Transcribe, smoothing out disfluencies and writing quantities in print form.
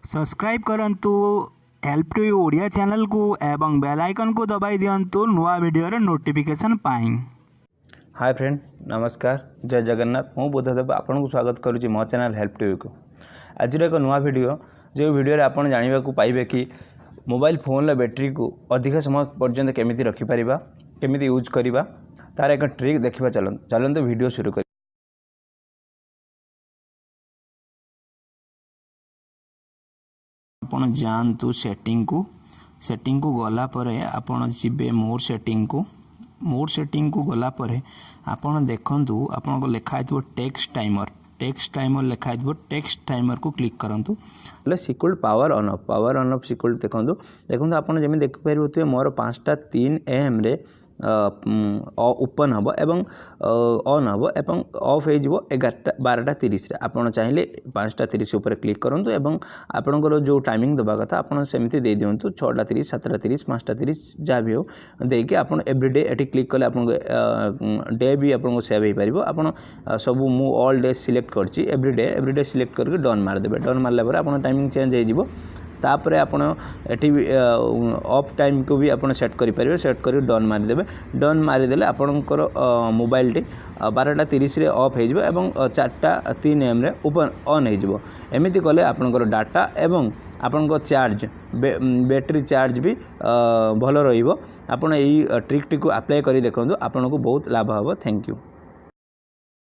Subscribe करंतु help to you Odia channel को एवं बेल आइकन को दबाई दियंतु नुआ वीडियो रे नोटिफिकेशन पाई। हाय फ्रेंड नमस्कार जय जगन्नाथ मु बुद्धदेव आपन को स्वागत करुच्ची मो चैनल हेल्प टू यू को। आज एक नुआ वीडियो जो वीडियो आपन जानिबा को पाइबे कि मोबाइल फोन बैटेरी को अधिक समय पर्यंत केमिति रखि परिबा केमिति यूज करिबा तार एक ट्रिक देखिबा। चलंतु वीडियो शुरू कर। आपण जानतु सेटिंग को गला परे आपण जिबे मोर सेटिंग को गला परे आपण देखंतु आपण को लिखा आइतो टेक्स्ट टाइमर लिखा आइतो टेक्स्ट टाइमर को क्लिक करंतु sequel power on off sequel देखंतु आपण जेमे देख परिबो मोर 5:03 AM रे ओपन हम एवं ऑन हम एवं ऑफ हो 12:30 रे आपण चाहिए 5:30 ऊपर क्लिक करंतु एवं आपणकर जो टाइमिंग दबा कथा आपण सेमती दे दियंतु 6:30 7:30 5:30 जा भी हो देकी आपण एवरीडे एटी क्लिक कले आपण डे भी आपण सेव हो पारिबो। आपण सब मु ऑल डे सिलेक्ट करछि एवरीडे सिलेक्ट करके डन मार देबे। डन मारला पर आपण टाइमिंग चेंज हो जिवो। तापर आपण एटी ऑफ टाइम को भी आपण सेट करि परिबे। सेट करि डन मारि देबे। डन मारि देले आपणकर मोबाइल टी 12:30 रे ऑफ हो जिवो एवं 4:03 AM रे ओपन ऑन हो जिवो। एमिति कले आपणकर डाटा एवं आपणकर चार्ज बैटरी चार्ज भी भलो रहिबो। आपण एई ट्रिक टी को अप्लाई करि देखंतु आपनको बहुत लाभ हबो। Thank you.